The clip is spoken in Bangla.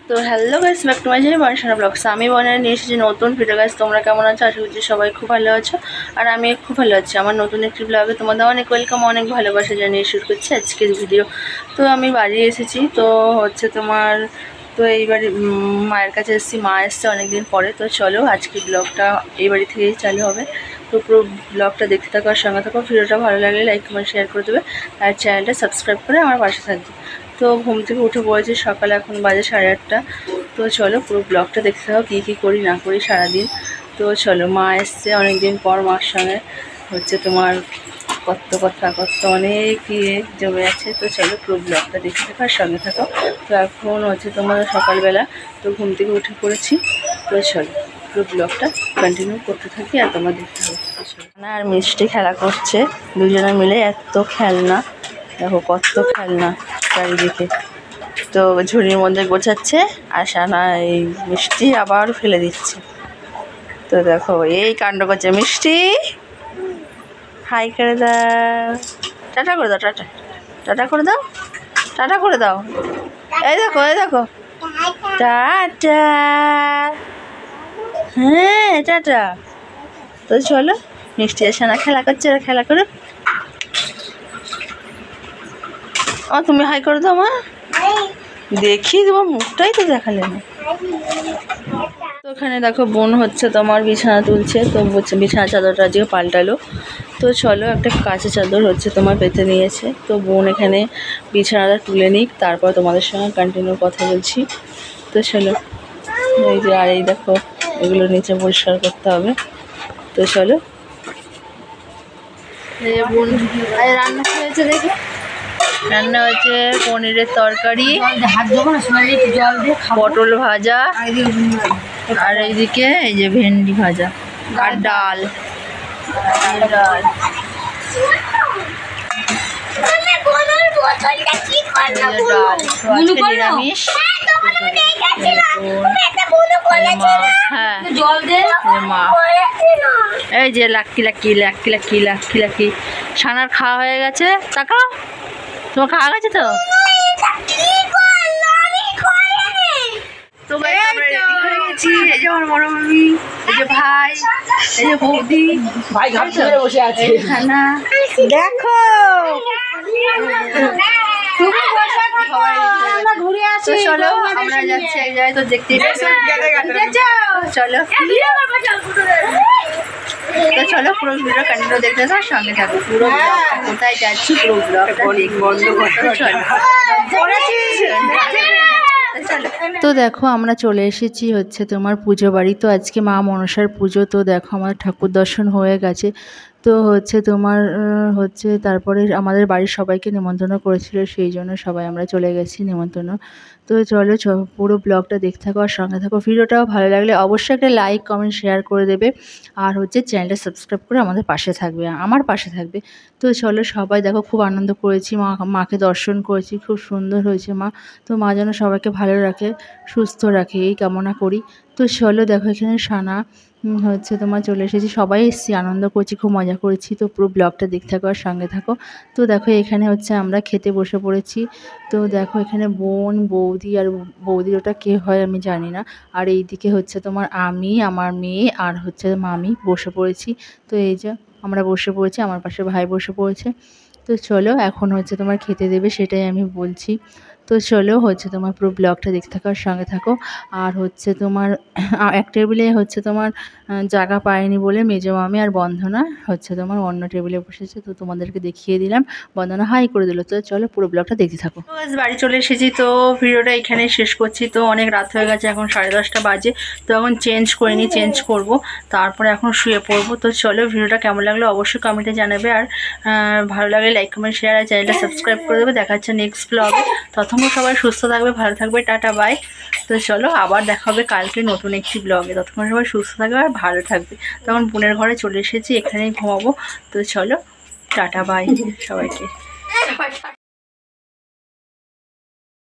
তো hello guys, back to my channel Barsha blogs. আমি বর্ষা নিয়ে এসেছি নতুন ভিডিও। গাইস তোমরা কেমন আছো? আশা করছি সবাই খুব ভালো আছো, আর আমি খুব ভালো আছি। আমার নতুন একটি ব্লগে তোমাদের অনেক ওয়েলকাম, অনেক ভালোবাসা জানিয়ে শুরু করছি আজকের ভিডিও। তো আমি বাড়ি এসেছি, তো হচ্ছে তোমার তো এইবার মায়ের কাছে এসেছি, মা এসছে অনেকদিন পরে। তো চলো আজকের ব্লগটা এই বাড়ি থেকেই চালু হবে। তো পুরো ব্লগটা দেখতে থাকো আর সঙ্গে থাকো। ভিডিওটা ভালো লাগলে লাইক কমেন্ট শেয়ার করে দেবে, আর চ্যানেলটা সাবস্ক্রাইব করে আমার পাশে থাকবে। তো ঘুম থেকে উঠে পড়েছি সকালে, এখন বাজে 8:30। তো চলো পুরো ব্লগটা দেখতে থাকো, কী করি না করি সারাদিন। তো চলো, মা এসছে অনেকদিন পর, মার সঙ্গে হচ্ছে তোমার কত অনেক ইয়ে জমে আছে। তো চলো পুরো ব্লগটা দেখতে থাকো আর সঙ্গে থাকো। তো এখন হচ্ছে তোমার সকালবেলা, তো ঘুম থেকে উঠে পড়েছি। তো চলো পুরো ব্লগটা কন্টিনিউ করতে থাকি আর তোমরা দেখতে থাকো। আর মিষ্টি খেলা করছে দুজনে মিলে, এত খেলনা, দেখো কত খেলনা চারিদিকে। তো ঝুড়ির মধ্যে গোছাচ্ছে আর সানা এই মিষ্টি আবার ফেলে দিচ্ছে। তো দেখো এই কাণ্ড করছে। মিষ্টি হাই করে দাও, টাটা করে দাও, টাটা করে দাও, টাটা করে দাও। এই দেখো টাটা, হ্যাঁ টাটা। তো চলো, মিষ্টি আর সানা খেলা করছে, ওরা খেলা করো। ও তুমি হাই করে দাও মা, দেখি তোমার মুখটাই তো দেখালে না। তো ওখানে দেখো বোন হচ্ছে তোমার বিছানা তুলছে, তো বিছানা চাদরটা আজকে পাল্টালো। তো চলো, একটা কাঁচা চাদর হচ্ছে তোমার পেতে নিয়েছে। তো বোন এখানে বিছানাটা তুলে নিক, তারপর তোমাদের সঙ্গে কন্টিনিউ কথা বলছি। তো চলো, এই যে আর এই দেখো এগুলো নিচে পরিষ্কার করতে হবে। তো চলো, বোন রান্না হয়েছে, দেখো রান্না হয়েছে পনিরের তরকারি, পটল ভাজা, আর এইদিকে এই যে ভেন্ডি ভাজা আর ডাল। নিরামিষ। হ্যাঁ মা এই যে লাক্কি সানার খাওয়া হয়ে গেছে। তাকাও, তোমার খাওয়া গেছে তো? তো আমরা রেডি হয়ে গেছি। এই যে আমার বড় মামি, এই যে ভাই, এই যে বৌদি, ভাই বসে আছে। খানা দেখো, ঘুরে আসি। চলো আমরা যাচ্ছি এক জায়গায়, তো দেখতেই চলো। তো চলো পুরো ভিডিও কন্টিনিউ দেখতে থাকো, সঙ্গে থাকো। পুরো কোথায় যাচ্ছি পুরো ব্লগটা বন্ধ করতে চলো। তো দেখো আমরা চলে এসেছি হচ্ছে তোমার পুজো বাড়ি। তো আজকে মা মনসার পুজো। তো দেখো আমার ঠাকুর দর্শন হয়ে গেছে। তো হচ্ছে তোমার হচ্ছে তারপরে আমাদের বাড়ির সবাইকে নেমন্তন্ন করেছিল, সেই জন্য সবাই আমরা চলে গেছি নেমন্তন্ন। তো চলো পুরো ব্লগটা দেখতে থাকো আর সঙ্গে থাকো। ভিডিওটাও ভালো লাগলে অবশ্যই একটা লাইক কমেন্ট শেয়ার করে দেবে, আর হচ্ছে চ্যানেলটা সাবস্ক্রাইব করে আমাদের পাশে থাকবে, আমার পাশে থাকবে। তো চলো সবাই দেখো, খুব আনন্দ করেছি, মাকে দর্শন করেছি, খুব সুন্দর হয়েছে মা। তো মা যেন সবাইকে ভালো রাখে, সুস্থ রাখে, এই কামনা করি। তো চলো দেখো এখানে সানা হচ্ছে তোমার চলে এসেছি, সবাই এসেছি, আনন্দ করছি, খুব মজা করেছি। তো পুরো ব্লগটা দেখতে থাকো আর সঙ্গে থাকো। তো দেখো এখানে হচ্ছে আমরা খেতে বসে পড়েছি। তো দেখো এখানে বোন, বৌদি, আর বৌদির ওটা কে হয় আমি জানি না। আর এইদিকে হচ্ছে তোমার আমি, আমার মেয়ে, আর হচ্ছে মামি বসে পড়েছি। তো এই যে আমরা বসে পড়েছি, আমার পাশে ভাই বসে পড়েছে। তো চলো এখন হচ্ছে তোমার খেতে দেবে, সেটাই আমি বলছি। তো চলো হচ্ছে তোমার পুরো ব্লগটা দেখতে থাকো আর সঙ্গে থাকো। আর হচ্ছে তোমার এক টেবিলে হচ্ছে তোমার জায়গা পায়নি বলে মেজো মামি আর বন্ধনা হচ্ছে তোমার অন্য টেবিলে বসেছে। তো তোমাদেরকে দেখিয়ে দিলাম, বন্ধনা হাই করে দিল। তো চলো পুরো ব্লগটা দেখতে থাকো। তো বাড়ি চলে এসেছি, তো ভিডিওটা এখানে শেষ করছি। তো অনেক রাত হয়ে গেছে, এখন 10:30 বাজে। তো এখন চেঞ্জ করিনি, চেঞ্জ করব, তারপরে এখন শুয়ে পড়বো। তো চলো ভিডিওটা কেমন লাগলো অবশ্যই কমেন্টে জানাবে, আর ভালো লাগলে লাইক কমেন্ট শেয়ার আর চ্যানেলটা সাবস্ক্রাইব করে দেবে। দেখা হচ্ছে নেক্সট ব্লগে। ততক্ষণ সবাই সুস্থ থাকবে, ভালো থাকবে, টাটা বাই। তো চলো আবার দেখা হবে কালকে নতুন একটি ব্লগে। ততক্ষণ সবাই সুস্থ থাকবে আর ভালো থাকবে। তখন বোনের ঘরে চলে এসেছি, এখানেই ঘুমাবো। তো চলো টাটা বাই সবাইকে।